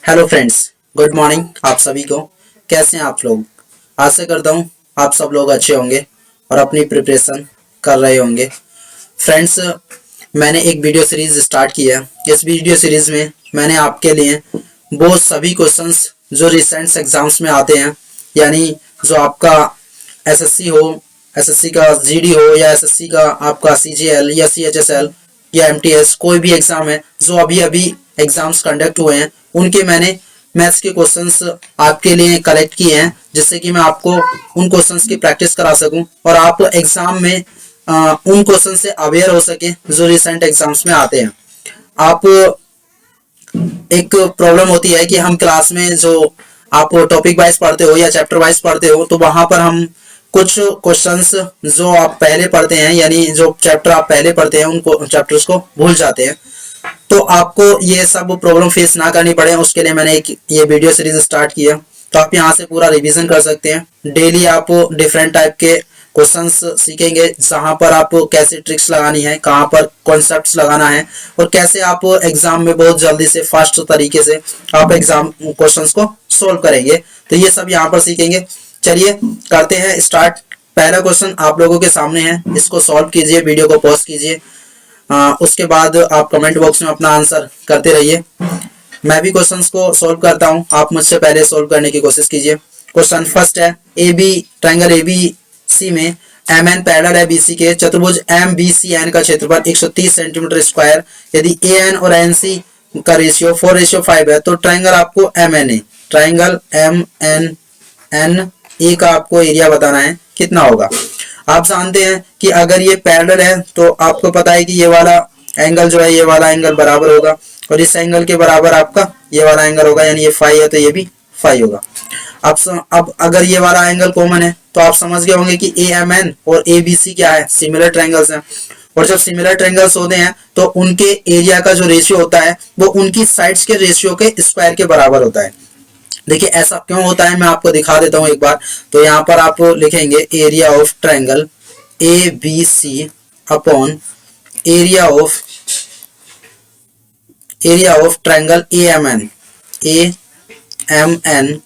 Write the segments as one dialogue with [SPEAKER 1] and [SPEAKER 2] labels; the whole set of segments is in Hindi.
[SPEAKER 1] हेलो फ्रेंड्स, गुड मॉर्निंग आप सभी को। कैसे हैं आप लोग? आशा करता हूँ आप सब लोग अच्छे होंगे और अपनी प्रिपरेशन कर रहे होंगे। फ्रेंड्स, मैंने एक वीडियो सीरीज स्टार्ट की है। इस वीडियो सीरीज में मैंने आपके लिए वो सभी क्वेश्चंस जो रिसेंट एग्जाम्स में आते हैं, यानी जो आपका एसएससी हो, एसएससी का जीडी हो या एसएससी का आपका सीजीएल या सीएचएसएल या एमटीएस, कोई भी एग्जाम है जो अभी अभी एग्जाम्स कंडक्ट हुए हैं, उनके मैंने मैथ्स के क्वेश्चंस आपके लिए कलेक्ट किए हैं, जिससे कि मैं आपको उन क्वेश्चंस की प्रैक्टिस करा सकूं और आप एग्जाम में उन क्वेश्चन से अवेयर हो सके जो रिसेंट एग्जाम्स में आते हैं। आप एक प्रॉब्लम होती है कि हम क्लास में जो आप टॉपिक वाइज पढ़ते हो या चैप्टर वाइज पढ़ते हो, तो वहां पर हम कुछ क्वेश्चंस जो आप पहले पढ़ते हैं, यानी जो चैप्टर आप पहले पढ़ते हैं, उन चैप्टर्स को भूल जाते हैं। तो आपको ये सब प्रॉब्लम फेस ना करनी पड़े, उसके लिए मैंने एक ये वीडियो सीरीज स्टार्ट किया। तो आप यहाँ से पूरा रिवीजन कर सकते हैं। डेली आप डिफरेंट टाइप के क्वेश्चंस सीखेंगे, जहां पर आपको कैसे ट्रिक्स लगानी है, कहां पर कॉन्सेप्ट्स लगाना है और कैसे आप एग्जाम में बहुत जल्दी से फास्ट तरीके से आप एग्जाम क्वेश्चंस को सोल्व करेंगे। तो ये सब यहाँ पर सीखेंगे। चलिए करते हैं स्टार्ट। पहला क्वेश्चन आप लोगों के सामने है, इसको सॉल्व कीजिए, वीडियो को पॉज कीजिए। उसके बाद आप कमेंट बॉक्स में अपना आंसर करते रहिए। मैं भी क्वेश्चंस को सोल्व करता हूं, आप मुझसे पहले सोल्व करने की कोशिश कीजिए। क्वेश्चन फर्स्ट है, ट्रायंगल एबीसी में एम एन पैरेलल है बीसी के, चतुर्भुज एम बी सी एन का क्षेत्रफल 130 सेंटीमीटर स्क्वायर, यदि ए एन और एन सी का रेशियो 4:5 है, तो ट्रायंगल आपको M N A, triangle M N N A का आपको एरिया बताना है, कितना होगा। आप जानते हैं कि अगर ये पैरेलल है तो आपको पता है कि ये वाला एंगल जो है, ये वाला एंगल बराबर होगा और इस एंगल के बराबर आपका ये वाला एंगल होगा, यानी ये फाई है तो ये भी फाई होगा। अब अगर ये वाला एंगल कॉमन है तो आप समझ गए होंगे कि ए एम एन और ए बी सी क्या है, सिमिलर ट्रायंगल्स हैं। और जब सिमिलर ट्रायंगल्स होते हैं तो उनके एरिया का जो रेशियो होता है वो उनकी साइड्स के रेशियो के स्क्वायर के बराबर होता है। देखिए ऐसा क्यों होता है, मैं आपको दिखा देता हूं एक बार। तो यहाँ पर आप लिखेंगे area of triangle A B C upon area of triangle A M N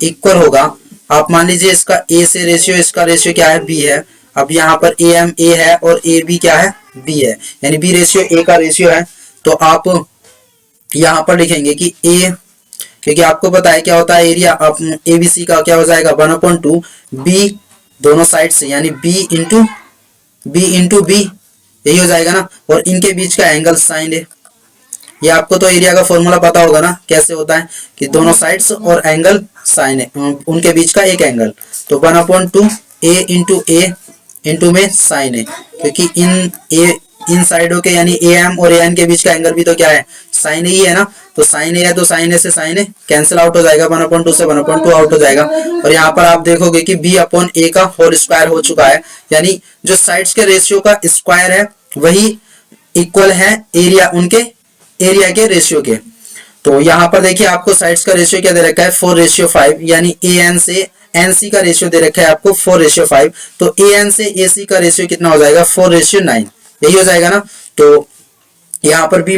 [SPEAKER 1] equal होगा। आप मान लीजिए इसका ए से रेशियो, इसका रेशियो क्या है, बी है। अब यहाँ पर ए एम ए है और ए बी क्या है, बी है, यानी बी रेशियो ए का रेशियो है। तो आप यहाँ पर लिखेंगे कि ए, क्योंकि आपको पता है क्या होता है एरिया, आप ए बी सी का क्या हो जाएगा 1/2 बी दोनों साइड से, यानी बी इंटू बी, यही हो जाएगा ना। और इनके बीच का एंगल साइन है। ये आपको तो एरिया का फॉर्मूला पता होगा ना, कैसे होता है कि दोनों साइड्स और एंगल साइन है, उनके बीच का एक एंगल। तो 1/2 ए इंटू में साइन है, क्योंकि इन साइडों के यानी ए एम और ए एन के बीच का एंगल भी तो क्या है, साइन ही है ना। तो साइन ए है तो साइन ए से साइन ए कैंसिल आउट हो जाएगा, 1/2 से 1/2 आउट हो जाएगा। और यहाँ पर आप देखोगे कि बी अपॉन ए का होल स्क्वायर हो चुका है, यानी जो साइड्स के रेशियो का स्क्वायर है वही इक्वल है एरिया, उनके एरिया के रेशियो के। तो यहाँ पर देखिए आपको साइड्स का रेशियो क्या दे रखा है, 4:5, यानी ए एन से एन सी का रेशियो दे रखा है आपको 4:5। तो ए एन से ए सी का रेशियो कितना हो जाएगा, 4:9, यही हो जाएगा ना। तो यहाँ पर बी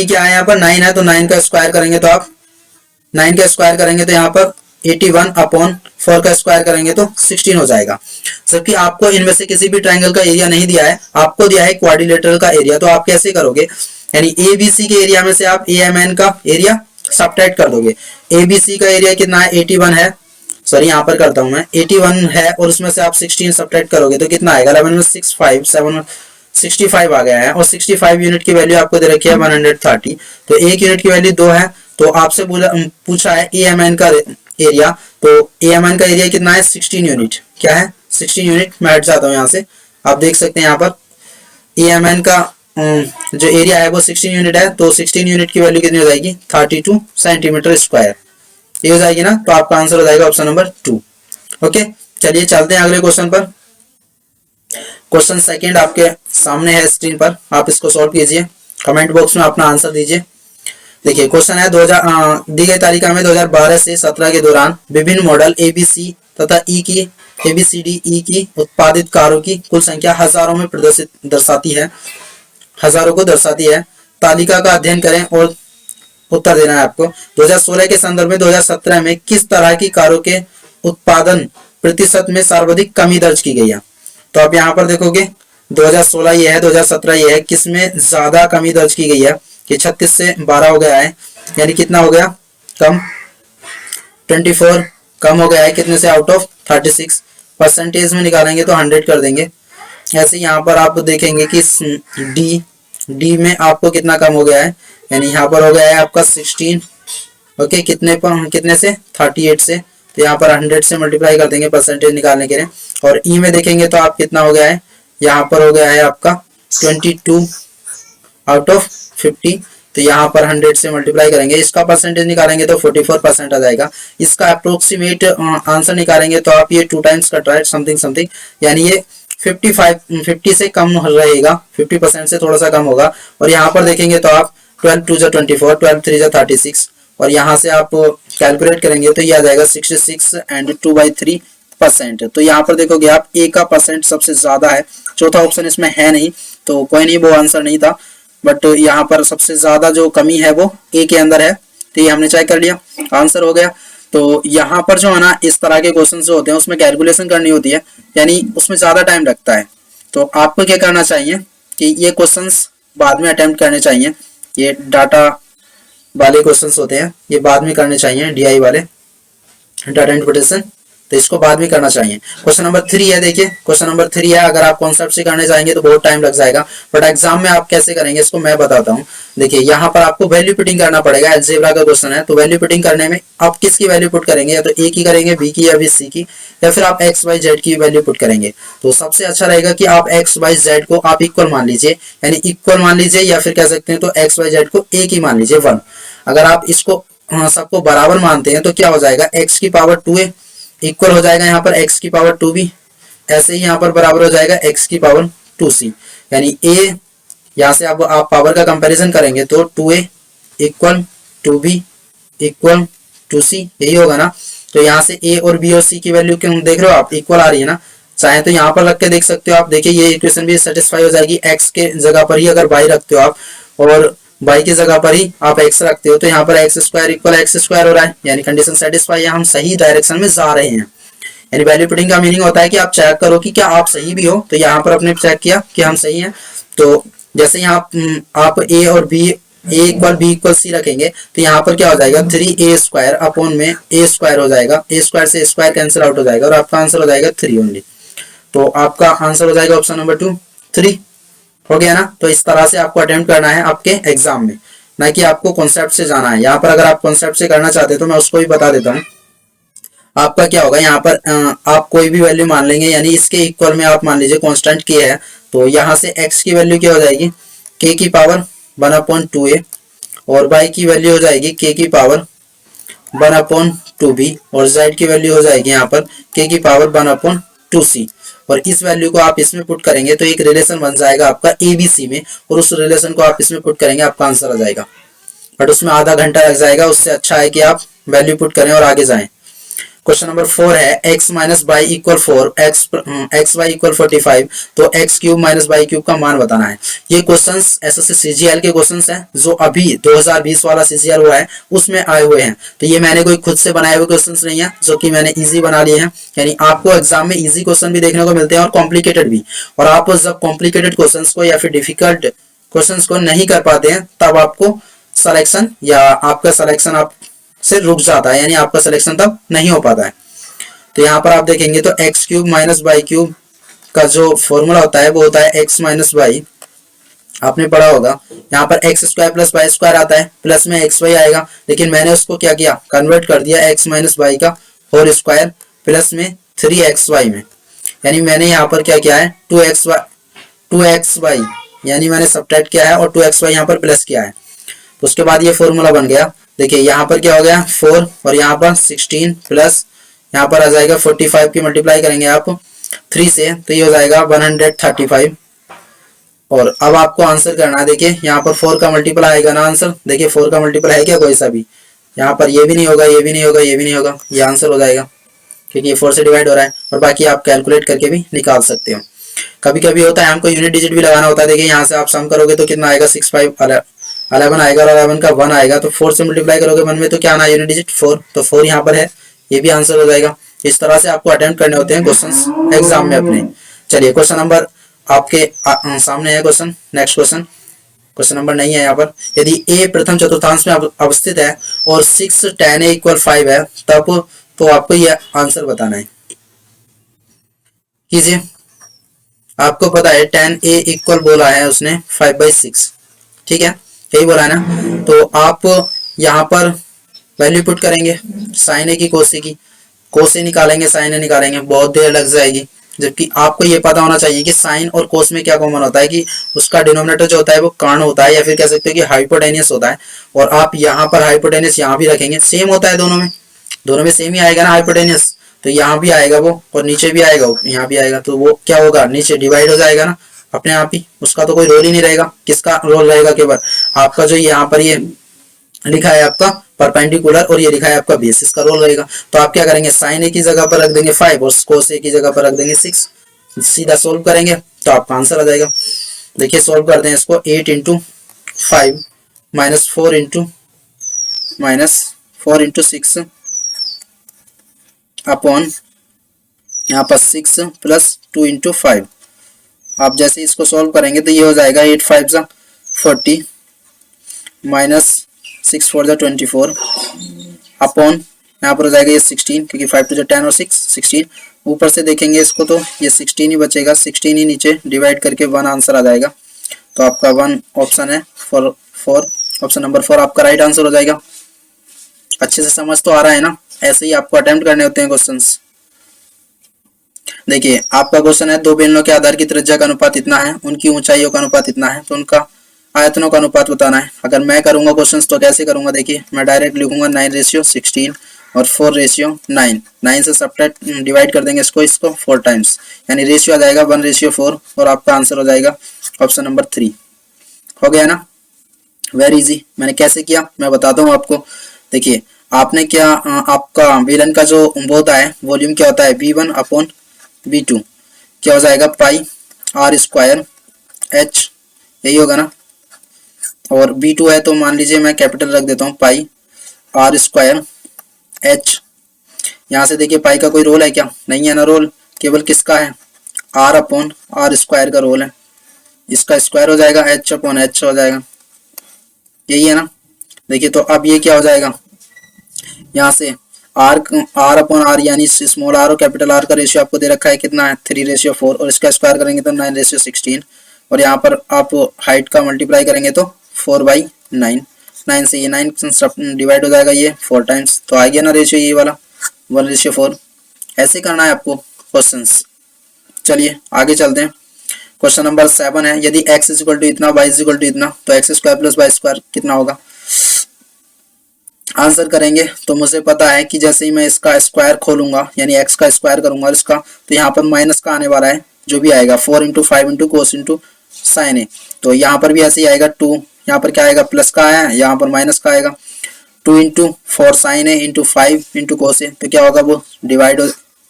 [SPEAKER 1] क्या है, यहाँ पर 9 है, तो 9 का स्क्वायर करेंगे तो आप 9 का स्क्वायर करेंगे तो यहाँ पर 81 अपॉन 4 का स्क्वायर करेंगे तो 16 हो जाएगा। जबकि आपको इनमें से किसी भी ट्रायंगल का एरिया नहीं दिया है, आपको दिया है क्वाड्रिलेटरल का एरिया। तो आप कैसे करोगे, यानी ए बी सी के एरिया में से आप ए एम एन का एरिया सब्ट्रैक्ट कर दोगे। ए बी सी का एरिया कितना है, 81 है, सॉरी यहाँ पर करता हूं मैं, 81 है और उसमें से आप 16 सब्ट्रैक्ट करोगे तो कितना आएगा, 11 में 6 5 7 65 आ गया है। और 65 यूनिट की वैल्यू आपको दे रखी है 130, तो एक यूनिट की वैल्यू 2 है। तो आपसे पूछा है ए एम एन का एरिया, तो ए एम एन का एरिया कितना है, 16 यूनिट। क्या है, 16 यूनिट। मैं हट जाता हूँ यहाँ से, आप देख सकते हैं यहाँ पर ए एम एन का जो एरिया है वो 16 यूनिट है, तो 16 यूनिट की वैल्यू कितनी हो जाएगी, 32 सेंटीमीटर स्क्वायर, ये हो जाएगी ना। तो आपका आंसर हो जाएगा ऑप्शन नंबर 2। ओके, चलिए चलते हैं अगले क्वेश्चन पर। क्वेश्चन सेकंड आपके सामने है स्क्रीन पर, आप इसको सॉल्व कीजिए, कमेंट बॉक्स में अपना आंसर दीजिए। देखिए क्वेश्चन है, दी गई तालिका में 2012 से 17 के दौरान विभिन्न मॉडल एबीसी तथा ई की एबीसीडी ई की उत्पादित कारों की कुल संख्या हजारों में दर्शाती है, हजारों को दर्शाती है। तालिका का अध्ययन करें और उत्तर देना है आपको। 2016 के संदर्भ में 2017 में किस तरह की कारों के उत्पादन प्रतिशत में सर्वाधिक कमी दर्ज की गई है। तो आप यहाँ पर देखोगे 2016 ये है, 2017 ये है, किसमें ज्यादा कमी दर्ज की गई है कि 36 से 12 हो गया है, यानी कितना हो गया कम, 24 कम हो गया है कितने से, आउट ऑफ 36। परसेंटेज में निकालेंगे तो 100 कर देंगे। ऐसे यहाँ पर आप देखेंगे कि डी में आपको कितना कम हो गया है, यानी यहाँ पर हो गया है आपका 16, ओके, कितने से 38 से, तो यहाँ पर 100 से मल्टीप्लाई कर देंगे परसेंटेज निकालने के लिए। और ई में देखेंगे तो आप कितना हो गया है, यहाँ पर हो गया है आपका 22 आउट ऑफ 50, तो यहाँ पर 100 से मल्टीप्लाई करेंगे, इसका परसेंटेज निकालेंगे तो 44% आ जाएगा। इसका अप्रोक्सीमेट आंसर निकालेंगे तो आप ये 2 टाइम्स कट रहा है समथिंग समथिंग, यानी ये 50 से कम रहेगा, 50% से थोड़ा सा कम होगा। और यहाँ पर देखेंगे तो आप 12 2 जा 24, 12 3 जा 36, और यहाँ से आप कैलकुलेट करेंगे तो ये आ जाएगा 66 एंड 2/3%। तो यहाँ पर देखोगे आप ए का परसेंट सबसे ज्यादा है, चौथा ऑप्शन इसमें है नहीं, तो कोई नहीं, वो आंसर नहीं था, बट यहाँ पर सबसे ज्यादा जो कमी है वो ए के अंदर है, तो ये हमने चेक कर लिया, आंसर हो गया। तो यहाँ पर जो है ना इस तरह के क्वेश्चन जो होते हैं उसमें कैलकुलेशन करनी होती है, यानी उसमें ज्यादा टाइम लगता है। तो आपको क्या करना चाहिए कि ये क्वेश्चंस बाद में अटेम्प्ट करने चाहिए, ये डाटा वाले क्वेश्चंस होते हैं ये बाद में करने चाहिए, डीआई वाले, डाटा इंटरप्रिटेशन, तो इसको बाद में करना चाहिए। क्वेश्चन नंबर 3 है, देखिए क्वेश्चन नंबर 3 है, अगर आप कॉन्सेप्ट से करने जाएंगे तो बहुत टाइम लग जाएगा, बट एग्जाम में आप कैसे करेंगे इसको मैं बताता हूँ। देखिए यहाँ पर आपको वैल्यू पुटिंग करना पड़ेगा, अलजेब्रा का क्वेश्चन है, तो वैल्यू पुटिंग करने में आप किसकी वैल्यू पुट करेंगे, या तो ए की करेंगे, बी की, या फिर सी की, या फिर आप एक्स वाई जेड की वैल्यू पुट करेंगे। तो सबसे अच्छा रहेगा कि आप एक्स वाई जेड को आप इक्वल मान लीजिए, यानी इक्वल मान लीजिए, या फिर कह सकते हैं तो एक्स वाई जेड को ए की मान लीजिए 1। अगर आप इसको सबको बराबर मानते हैं तो क्या हो जाएगा, एक्स की पावर 2a इक्वल हो जाएगा यहाँ पर एक्स की पावर 2b, ऐसे ही यहाँ पर बराबर हो जाएगा एक्स की पावर 2c, यानी a यहाँ से आप पावर का कंपैरिजन करेंगे तो 2a equal 2b equal 2c, यही होगा ना। तो यहाँ से a और b और c की वैल्यू क्यों देख रहे हो आप, इक्वल आ रही है ना, चाहे तो यहाँ पर रख के देख सकते हो आप। देखिए ये इक्वेशन भी सेटिस्फाई हो जाएगी, x के जगह पर ही अगर y रखते हो आप और y की जगह पर ही आप x रखते हो, तो यहाँ पर X square equal x square हो रहा है, यानी कंडीशन सेटिस्फाई है, हम सही डायरेक्शन में जा रहे हैं। यानी वैल्यू पुटिंग का मीनिंग होता है कि आप चेक करो कि क्या आप सही भी हो, तो यहाँ पर आपने चेक किया कि हम सही हैं। तो जैसे यहाँ आप a और b, a equal b equal c रखेंगे तो यहाँ पर क्या हो जाएगा 3a स्क्वायर अपॉन में a स्क्वायर हो जाएगा, a स्क्वायर से स्क्वायर कैंसिल आउट हो जाएगा और आपका आंसर हो जाएगा 3 ओनली। तो आपका आंसर हो जाएगा ऑप्शन नंबर 2 3 हो गया ना। तो इस तरह से आपको अटेम्प्ट करना है आपके एग्जाम में, ना कि आपको कॉन्सेप्ट से जाना है। यहाँ पर अगर आप कॉन्सेप्ट से करना चाहते हैं तो मैं उसको भी बता देता हूँ। आपका क्या होगा, यहाँ पर आप कोई भी वैल्यू मान लेंगे, यानी इसके इक्वल में आप मान लीजिए कांस्टेंट k है, तो यहाँ से x की वैल्यू क्या हो जाएगी, k की पावर 1/2a, और y की वैल्यू हो जाएगी k की पावर 1/2b, और z की वैल्यू हो जाएगी यहाँ पर k की पावर 1/2c। और इस वैल्यू को आप इसमें पुट करेंगे तो एक रिलेशन बन जाएगा आपका ABC में, और उस रिलेशन को आप इसमें पुट करेंगे, आपका आंसर आ जाएगा। बट उसमें आधा घंटा लग जाएगा, उससे अच्छा है कि आप वैल्यू पुट करें और आगे जाएं। क्वेश्चन नंबर 4 है x minus Y equal 4 X Y equal 45, तो X cube minus Y cube का मान बताना है। ये क्वेश्चंस एसएससी सीजीएल के क्वेश्चंस हैं जो अभी 2020 वाला सीजीएल हुआ है उसमें आए हुए हैं। तो ये मैंने कोई खुद से बनाए हुए क्वेश्चंस नहीं है, जो कि मैंने इजी बना लिए हैं। यानी आपको एग्जाम में इजी क्वेश्चन भी देखने को मिलते हैं और कॉम्प्लिकेटेड भी, और आप जब कॉम्प्लिकेटेड क्वेश्चन को या फिर डिफिकल्ट क्वेश्चन को नहीं कर पाते हैं तब आपको सिलेक्शन या आपका सिलेक्शन आप से रुक जाता है, यानी आपका सिलेक्शन तब नहीं हो पाता है। तो यहाँ पर आप देखेंगे तो X cube minus Y cube का जो फॉर्मूला होता है वो होता है एक्स माइनस बाई, आपने पढ़ा होगा। यहाँ पर X square plus Y square आता है, प्लस में एक्स वाई आएगा, लेकिन मैंने उसको क्या किया, कन्वर्ट कर दिया एक्स माइनस वाई का होल स्क्वायर प्लस में 3xy में। यानी मैंने यहाँ पर क्या किया है 2xy, यानी मैंने सब्ट्रैक्ट किया है और 2xy यहाँ पर प्लस किया है। तो उसके बाद ये फॉर्मूला बन गया। देखिए यहाँ पर क्या हो गया 4 और यहाँ पर 16 प्लस यहाँ पर आ जाएगा 45 की मल्टीप्लाई करेंगे आप 3 से, तो ये हो जाएगा 135। और अब आपको आंसर करना है। देखिए यहाँ पर 4 का मल्टीपल आएगा ना आंसर, देखिए 4 का मल्टीपल है क्या कोई सा भी, यहाँ पर ये भी नहीं होगा, ये भी नहीं होगा, ये भी नहीं होगा, ये आंसर हो जाएगा क्योंकि ये 4 से डिवाइड हो रहा है। और बाकी आप कैलकुलेट करके भी निकाल सकते हो। कभी कभी होता है हमको यूनिट डिजिट भी लगाना होता है। देखिए यहाँ से आप सम करोगे तो कितना आएगा 65 11 आएगा और 11 का 1 आएगा, तो 4 से मल्टीप्लाई करोगे 1 में तो क्या आना है यूनिट डिजिट 4, तो 4 यहाँ पर है, ये भी आंसर हो जाएगा। इस तरह से आपको अटेम्प्ट करने होते हैं क्वेश्चंस एग्जाम में अपने। चलिए क्वेश्चन नंबर आपके सामने है question, next question, question number नहीं है यहाँ पर। यदि ए प्रथम चतुर्थांश में अवस्थित है और 6 tan a = 5 है, तब तो आपको ये आंसर बताना है। कीजिए, आपको पता है tan a इक्वल बोला है उसने 5/6, ठीक है, यही बोला है ना। तो आप यहाँ पर वैल्यू पुट करेंगे, साइन ए की कोसे की, कोसे निकालेंगे साइन ए निकालेंगे, बहुत देर लग जाएगी। जबकि आपको ये पता होना चाहिए कि साइन और कोस में क्या कॉमन होता है कि उसका डिनोमिनेटर जो होता है वो कर्ण होता है, या फिर कह सकते हो कि हाइपोटेनियस होता है। और आप यहाँ पर हाइपोटेनियस यहाँ भी रखेंगे, सेम होता है दोनों में सेम ही आएगा ना हाइपोटेनियस, तो यहाँ भी आएगा वो और नीचे भी आएगा वो, यहाँ भी आएगा, तो वो क्या होगा, नीचे डिवाइड हो जाएगा ना अपने आप ही, उसका तो कोई रोल ही नहीं रहेगा। किसका रोल रहेगा, केवल आपका जो यहाँ पर ये लिखा है आपका परपेंडिकुलर और ये लिखा है आपका बेस, इसका रोल रहेगा। तो आप क्या करेंगे, साइन ए की जगह पर रख देंगे 5 और कोस ए की जगह पर रख देंगे 6, सीधा सोल्व करेंगे तो आपका आंसर आ जाएगा। देखिए सोल्व करते हैं इसको, 8 × 5 -4 × 6 अपॉन यहाँ पर 6 + 2 × 5। आप जैसे इसको सोल्व करेंगे तो ये हो जाएगा 8 × 5 = 40 -6 × 4 = 24 अपॉन यहाँ पर हो जाएगा ये 16, क्योंकि 5 × 2 = 10 और 6 16। ऊपर से देखेंगे इसको तो ये 16 ही बचेगा, 16 ही नीचे डिवाइड करके 1 आंसर आ जाएगा। तो आपका 1 ऑप्शन है, 4 ऑप्शन नंबर 4 आपका राइट आंसर हो जाएगा। अच्छे से समझ तो आ रहा है ना, ऐसे ही आपको अटेम्प्ट करने होते हैं क्वेश्चंस। देखिए आपका क्वेश्चन है, दो बेलनों के आधार की त्रिज्या का अनुपात इतना है, उनकी ऊंचाइयों का अनुपात इतना है, तो उनका आयतनों का अनुपात बताना है। अगर मैं करूंगा क्वेश्चंस तो कैसे करूंगा, देखिए मैं डायरेक्ट लिखूंगा 9:16 और 4:9, 9 से सब्ट्रैक्ट डिवाइड कर देंगे इसको 4 टाइम्स, यानी रेशियो आ जाएगा 1:4 और आपका आंसर हो जाएगा ऑप्शन नंबर 3। हो गया ना, वेरी इजी। मैंने कैसे किया मैं बताता हूँ आपको। देखिए आपने क्या, आपका बेलन का जो होता है वॉल्यूम क्या होता है, V1/V2 क्या हो जाएगा, पाई r² h, यही होगा ना। और V2 है तो मान लीजिए मैं कैपिटल रख देता हूँ, पाई r² h। यहाँ से देखिए पाई का कोई रोल है क्या, नहीं है ना रोल, केवल किसका है, r/r² का रोल है, इसका स्क्वायर हो जाएगा, h/h हो जाएगा, यही है ना। देखिए तो अब ये क्या हो जाएगा, यहाँ से r/r यानी स्मॉल r और कैपिटल R का रेशियो आपको दे रखा है कितना है, 3:4 और इसका स्क्वायर करेंगे तो 9:16 और यहाँ पर आप हाइट का मल्टीप्लाई करेंगे तो 4/9, 9 से ये 9 डिवाइड हो जाएगा ये 4 टाइम्स, तो आ गया ना रेशियो ये वाला 1:4। ऐसे करना है आपको क्वेश्चंस। चलिए आगे चलते हैं। क्वेश्चन नंबर 7 है, यदि x = इतना y = इतना, तो x² + y² कितना होगा। आंसर करेंगे तो मुझे पता है कि जैसे ही मैं इसका स्क्वायर खोलूंगा यानी x का स्क्वायर करूंगा और इसका, तो यहाँ पर माइनस का आने वाला है, जो भी आएगा 4 × 5 × cos × sin a, तो यहाँ पर भी ऐसे ही आएगा 2, यहाँ पर क्या आएगा प्लस का आया, यहाँ पर माइनस का आएगा, 2 × 4 sin a × 5 × cos a, तो क्या होगा वो डिवाइड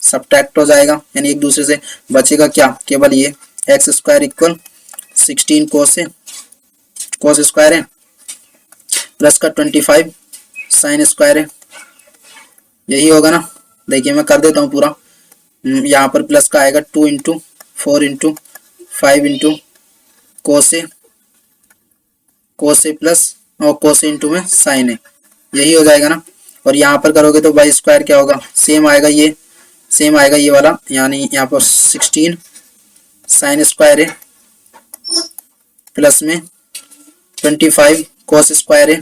[SPEAKER 1] सब्ट्रैक्ट हो जाएगा, यानी एक दूसरे से बचेगा क्या, केवल ये x² = 16 cos a, cos square है, प्लस का 25 साइन स्क्वायर है, यही होगा ना। देखिए मैं कर देता हूँ पूरा, यहाँ पर प्लस का आएगा 2 × 4 × 5 × cos a प्लस और cos a × में साइन है, यही हो जाएगा ना। और यहाँ पर करोगे तो y² क्या होगा, सेम आएगा ये वाला, यानी यहाँ पर 16 साइन स्क्वायर है प्लस में 25 cos स्क्वायर है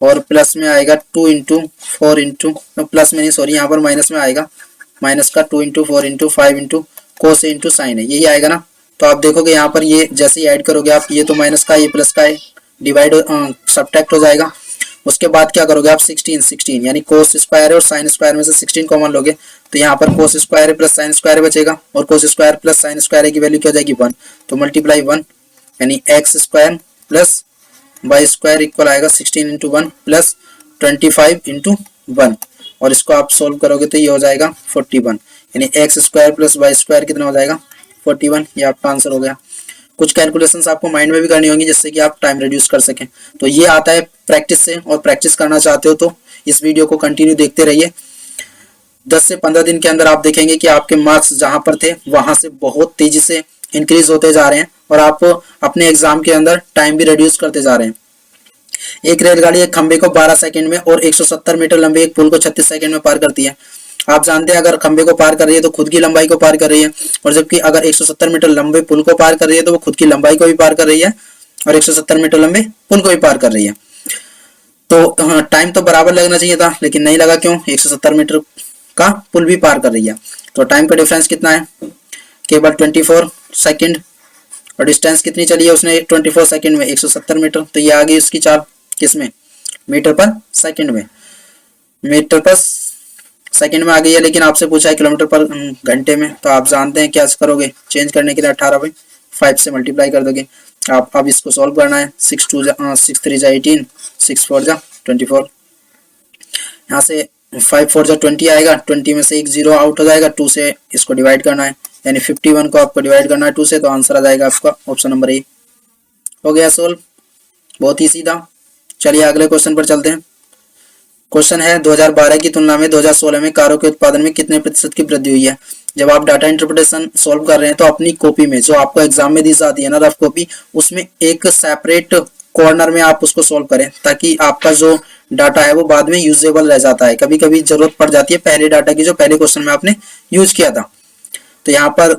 [SPEAKER 1] और प्लस में आएगा 2 × 4 × प्लस में नहीं सॉरी यहाँ पर माइनस में आएगा, माइनस का 2 × 4 × 5 × cos a × sin है, यही आएगा ना। तो आप देखोगे यहाँ पर ये जैसे ही ऐड करोगे आप, ये तो माइनस का ये प्लस का है, डिवाइड सब्ट्रैक्ट हो जाएगा। उसके बाद क्या करोगे आप 16 यानी cos स्क्वायर है और sin स्क्वायर में से 16 कॉमन लोगे, तो यहाँ पर cos स्क्वायर है प्लस sin स्क्वायर बचेगा और cos square plus sin square की वैल्यू क्या हो जाएगी 1, तो मल्टीप्लाई 1 यानी x² प्लस y² इक्वल आएगा 16 × 1 प्लस 25 × 1 और इसको आप सोल्व करोगे तो ये हो जाएगा 41, यानी x² प्लस y² कितना हो जाएगा 41, ये आपका आंसर हो गया। कुछ कैलकुलेशंस आपको माइंड में भी करनी होंगी जिससे कि आप टाइम रिड्यूस कर सकें। तो ये आता है प्रैक्टिस से, और प्रैक्टिस करना चाहते हो तो इस वीडियो को कंटिन्यू देखते रहिए। 10 से 15 दिन के अंदर आप देखेंगे कि आपके मार्क्स जहां पर थे वहां से बहुत तेजी से इंक्रीज होते जा रहे हैं, और आप अपने एग्जाम के अंदर टाइम भी रिड्यूस करते जा रहे हैं। एक रेलगाड़ी एक खंबे को 12 सेकंड में और 170 मीटर लंबे एक पुल को 36 सेकंड में पार करती है। आप जानते हैं अगर खंबे को पार कर रही है तो खुद की लंबाई को पार कर रही है, और जबकि अगर 170 मीटर लंबे पुल को पार कर रही है तो वो खुद की लंबाई को भी पार कर रही है और 170 मीटर लंबे पुल को भी पार कर रही है। तो टाइम तो बराबर लगना चाहिए था, लेकिन नहीं लगा। क्यों? 170 मीटर का पुल भी पार कर रही है। तो टाइम का डिफरेंस कितना है? केवल 24 सेकंड। और डिस्टेंस कितनी चली है उसने 24 सेकंड में? 170 मीटर। तो ये आ गई उसकी चाल किसमें? मीटर पर सेकंड में। मीटर पर सेकंड में आ गई है, लेकिन आपसे पूछा है किलोमीटर पर घंटे में। तो आप जानते हैं क्या करोगे, चेंज करने के लिए 18/5 से मल्टीप्लाई कर दोगे। आप अब इसको सॉल्व करना है। 6 3 जा 18, 6 4 जा 24। यहाँ से 5 4 जा 20 आएगा, 20 में से एक 0 आउट हो जाएगा, 2 से इसको डिवाइड करना है, यानी 51 को आपको डिवाइड करना है 2 से। तो आंसर आ जाएगा आपका ऑप्शन नंबर ए। हो गया सोल्व, बहुत ही सीधा। चलिए अगले क्वेश्चन पर चलते हैं। क्वेश्चन है 2012 की तुलना में 2016 में कारों के उत्पादन में कितने प्रतिशत की वृद्धि हुई है। जब आप डाटा इंटरप्रिटेशन सॉल्व कर रहे हैं तो अपनी कॉपी में, जो आपको एग्जाम में दी जाती है ना रफ कॉपी, उसमें एक सेपरेट कॉर्नर में आप उसको सॉल्व करें, ताकि आपका जो डाटा है वो बाद में यूजेबल रह जाता है। कभी कभी जरूरत पड़ जाती है पहले डाटा की, जो पहले क्वेश्चन में आपने यूज किया था। तो यहाँ पर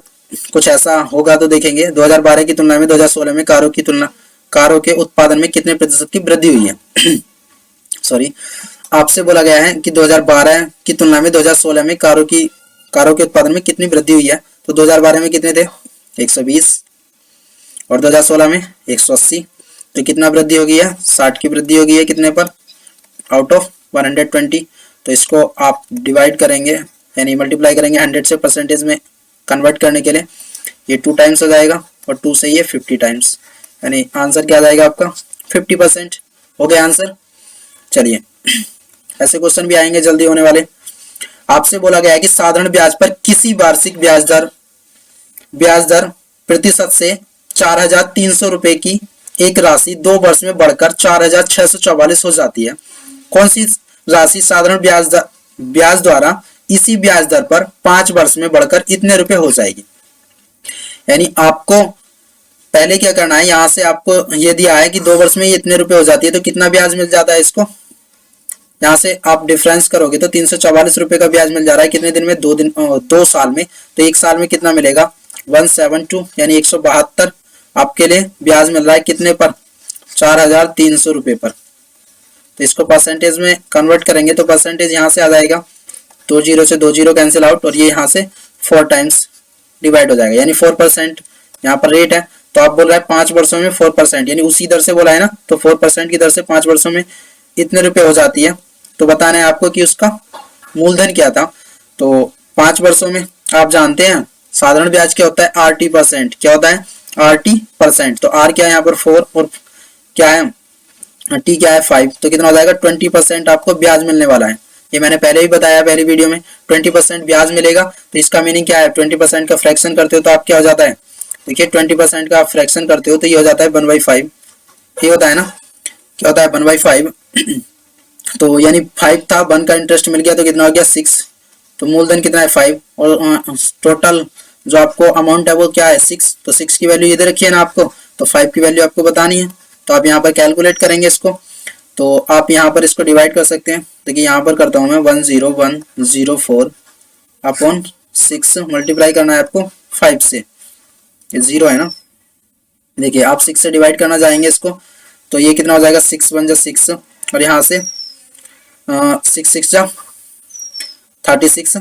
[SPEAKER 1] कुछ ऐसा होगा, तो देखेंगे 2012 की तुलना में 2016 में कारों के उत्पादन में कितने प्रतिशत की वृद्धि हुई है। सॉरी, आपसे बोला गया है कि 2012 की तुलना में 2016 में कारों के उत्पादन में कितनी वृद्धि हुई है। तो 2012 में कितने थे? 120, और 2016 में 180। तो कितना वृद्धि हो गई है? 60 की वृद्धि हो गई है। कितने पर? Out of 120। तो इसको आप डिवाइड करेंगे, यानी मल्टीप्लाई करेंगे 100 से परसेंटेज में कन्वर्ट करने के लिए। ये 2 टाइम्स हो जाएगा, और 2 से ये 50 टाइम्स, यानी आंसर क्या आ जाएगा आपका? 50%। हो गया आंसर। चलिए ऐसे क्वेश्चन भी आएंगे जल्दी होने वाले। आपसे बोला गया है कि साधारण ब्याज पर किसी वार्षिक ब्याज दर प्रतिशत से 4,300 रुपए की एक राशि 2 वर्ष में बढ़कर 4,644 हो जाती है। कौन सी राशि साधारण ब्याज द्वारा इसी ब्याज दर पर 5 वर्ष में बढ़कर इतने रुपए हो जाएगी। यानी आपको पहले क्या करना है, यहां से आपको ये दिया है कि 2 वर्ष में इतने रुपए हो जाती है, तो कितना ब्याज मिल जाता है इसको? यहाँ से आप डिफरेंस करोगे तो 344 रुपए का ब्याज मिल जा रहा है। कितने दिन में? 2 साल में। तो 1 साल में कितना मिलेगा? 172, यानी 172 आपके लिए ब्याज मिल रहा है। कितने पर? 4,300 रुपए पर। तो इसको परसेंटेज में कन्वर्ट करेंगे तो परसेंटेज यहाँ से आ जाएगा, 2 0 से 2 0 कैंसिल आउट, और ये यहाँ से 4 टाइम्स डिवाइड हो जाएगा, यानी 4% यहाँ पर रेट है। तो आप बोल रहे हैं 5 वर्षों में 4%, यानी उसी दर से बोला है ना, तो 4% की दर से 5 वर्षों में इतने रुपए हो जाती है। तो बताना है आपको कि उसका मूलधन क्या था। तो 5 वर्षों में आप जानते हैं साधारण ब्याज क्या होता है? RT%। क्या होता है? RT%। तो R क्या है यहाँ पर? 4, और क्या है? T क्या है? 5। तो कितना हो जाएगा? 20% आपको ब्याज मिलने वाला है। ये मैंने पहले ही बताया पहली वीडियो में, 20% ब्याज मिलेगा। तो इसका मीनिंग क्या है? 20% का फ्रैक्शन करते हो तो आप क्या हो जाता है? देखिए 20% का आप फ्रैक्शन करते हो तो ये हो जाता है 1/5। ये होता है ना, क्या होता है? 1/5। तो यानी 5 था, 1 का इंटरेस्ट मिल गया तो कितना हो गया? 6। तो मूलधन कितना है? 5, और टोटल जो आपको अमाउंट है वो क्या है? 6। तो 6 की वैल्यू इधर रखिए ना आपको, तो 5 की वैल्यू आपको बतानी है। तो आप यहाँ पर कैलकुलेट करेंगे इसको, तो आप यहाँ पर इसको डिवाइड कर सकते हैं। देखिए यहाँ पर करता हूँ मैं, 10104 अपॉन 6 मल्टीप्लाई करना है आपको 5 से। ये 0 है ना, देखिए आप 6 से डिवाइड करना जाएंगे इसको, तो ये कितना हो जाएगा? 6 1 जा 6, और यहाँ से 6 6 जा 36,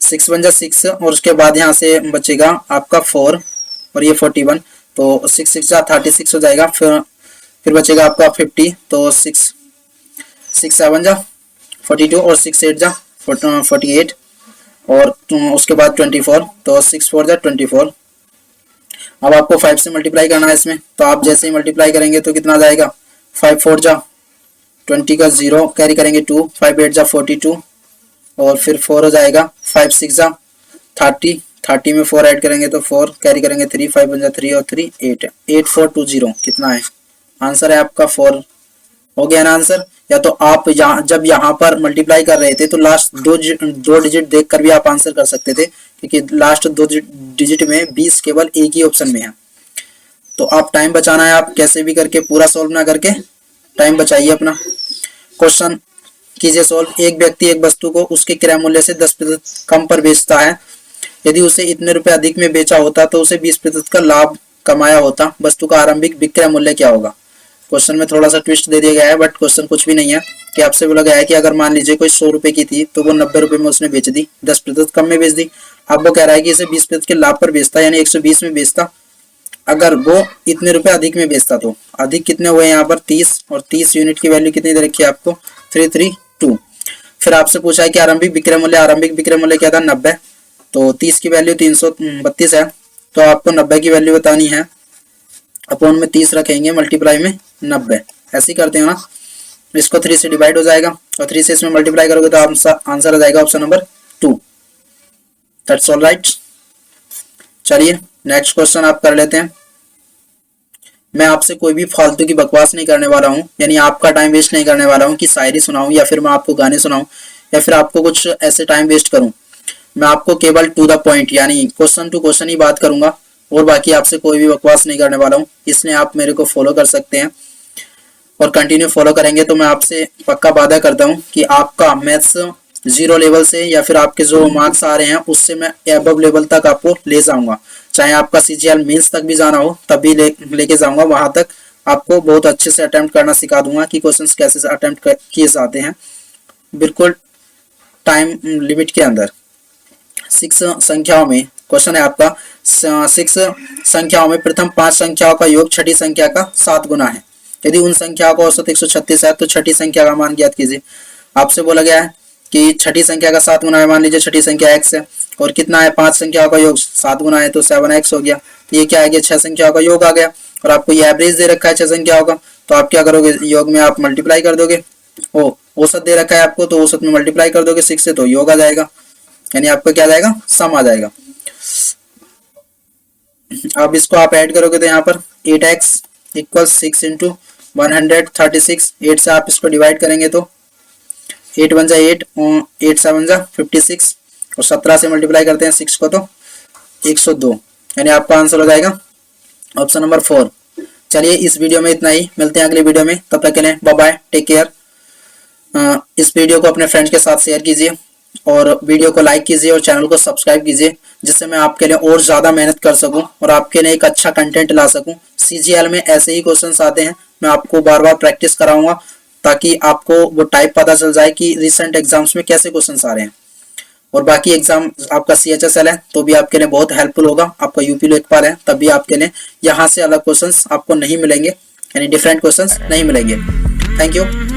[SPEAKER 1] 6 1 जा 6, और उसके बाद यहाँ से बचेगा आपका 4, और ये 41। तो 6 6 जा 36 हो जाएगा। फिर बचेगा आपका 50। तो 6 7 जा 42, और 6 8 जा 48, और उसके बाद 24। तो 6 4 जा 24। अब आपको 5 से मल्टीप्लाई करना है इसमें, तो आप जैसे ही मल्टीप्लाई करेंगे तो कितना आ जाएगा? 5 4 जा 20 का 0 कैरी करेंगे 2, 5 8 जा 42, और फिर 4 हो जाएगा, 5 6 जा 30, 30 में 4 ऐड करेंगे तो 4 कैरी करेंगे 3, 5 बन जाए 3 और 3 8 है। 8420 कितना है आंसर है आपका 4। हो गया ना आंसर। या तो आप जब यहाँ पर मल्टीप्लाई कर रहे थे तो लास्ट दो डिजिट देखकर भी आप आंसर कर सकते थे, क्योंकि लास्ट दो डिजिट में 20 केवल एक ही ऑप्शन में है। तो आप टाइम बचाना है, आप कैसे भी करके पूरा सॉल्व ना करके टाइम बचाइए अपना। क्वेश्चन कीजिए सॉल्व। एक व्यक्ति एक वस्तु को उसके क्रय मूल्य से 10% कम पर बेचता है। यदि उसे इतने रुपए अधिक में बेचा होता तो उसे 20% का लाभ कमाया होता। वस्तु का आरंभिक विक्रय मूल्य क्या होगा। क्वेश्चन में थोड़ा सा ट्विस्ट दे दिया गया है, बट क्वेश्चन कुछ भी नहीं है। कि आपसे बोला गया है कि अगर मान लीजिए कोई 100 रुपए की थी तो वो 90 रुपए में उसने बेच दी, 10% कम में बेच दी। अब वो कह रहा है कि इसे 20% के लाभ पर बेचता, यानी 120 में बेचता। अगर वो इतने रुपए अधिक में बेचता तो अधिक कितने हुए यहाँ पर 30, और 30 यूनिट की वैल्यू कितनी दे रखी है आपको 332। फिर आपसे पूछा है कि आरंभिक विक्रय मूल्य क्या था 90। तो 30 की वैल्यू 332 है, तो आपको 90 की वैल्यू बतानी है। अपॉन में 30 रखेंगे, मल्टीप्लाई में 90, ऐसे ही करते हैं ना। इसको 3 से डिवाइड हो जाएगा और 3 से इसमें मल्टीप्लाई करोगे तो आंसर आ जाएगा option number 2। That's all right. चलिए नेक्स्ट क्वेश्चन आप कर लेते हैं। मैं आपसे कोई भी फालतू की बकवास नहीं करने वाला हूँ, यानी आपका टाइम वेस्ट नहीं करने वाला हूँ कि शायरी सुनाऊं या फिर मैं आपको गाने सुनाऊं या फिर आपको कुछ ऐसे टाइम वेस्ट करूं। मैं आपको केवल टू द पॉइंट यानी क्वेश्चन टू क्वेश्चन ही बात करूंगा, और बाकी आपसे कोई भी बकवास नहीं करने वाला हूँ। इसलिए आप मेरे को फॉलो कर सकते हैं, और कंटिन्यू फॉलो करेंगे तो मैं आपसे पक्का वादा करता हूँ कि आपका मैथ्स 0 लेवल से या फिर आपके जो मार्क्स आ रहे हैं उससे मैं एबव लेवल तक आपको ले जाऊंगा। चाहे आपका CGL मेंस तक भी जाना हो तब भी लेके जाऊंगा, वहां तक आपको बहुत अच्छे से अटेम्प्ट करना सिखा दूंगा कि क्वेश्चंस कैसे अटेम्प्ट किए जाते हैं, बिल्कुल टाइम लिमिट के अंदर। 6 संख्याओं में क्वेश्चन है आपका, 6 संख्याओं में प्रथम 5 संख्याओं का योग छठी संख्या का 7 गुना है। यदि उन संख्याओं का औसत 136 है तो छठी संख्या का मान ज्ञात कीजिए। आपसे बोला गया है कि छठी संख्या का 7 गुना है, मान लीजिए छठी संख्या x है, और कितना है 5 संख्याओं का योग 7 गुना है तो 7x हो गया। तो ये क्या आ गया 6 संख्याओं का योग आ गया, और आपको ये एवरेज दे रखा है 6 संख्याओं का। तो आप क्या करोगे, योग में आप मल्टीप्लाई कर दोगे। औसत दे रखा है आपको तो औसत में मल्टीप्लाई कर दोगे 6 से, तो योग आ जाएगा, यानी आपका क्या आ जाएगा सम आ जाएगा। अब इसको आप ऐड करोगे तो यहाँ पर 8x इक्वल 6 इंटू 136। 8 से आप इसको डिवाइड करेंगे तो 8 बन जाए 8, 8 से बन जाए 56, और 17 से मल्टीप्लाई करते हैं 6 को तो 102, यानी आपका आंसर हो जाएगा ऑप्शन नंबर 4। चलिए इस वीडियो में इतना ही, मिलते हैं अगले वीडियो में, तब तक के लिए बाय बाय, टेक केयर। इस वीडियो को अपने फ्रेंड्स के साथ शेयर कीजिए, और वीडियो को लाइक कीजिए और चैनल को सब्सक्राइब कीजिए, जिससे मैं आपके लिए और ज़्यादा मेहनत कर सकूं और आपके लिए एक अच्छा कंटेंट ला सकूं। CGL में ऐसे ही क्वेश्चंस आते हैं, मैं आपको बार बार प्रैक्टिस कराऊंगा ताकि आपको वो टाइप पता चल जाए कि रिसेंट एग्जाम्स में कैसे क्वेश्चंस आ रहे हैं। और बाकी एग्जाम आपका CHSL है तो भी आपके लिए बहुत हेल्पफुल होगा। आपका UP लोकपाल है तब भी आपके लिए यहाँ से अलग क्वेश्चंस आपको नहीं मिलेंगे, यानी डिफरेंट क्वेश्चंस नहीं मिलेंगे। Thank you.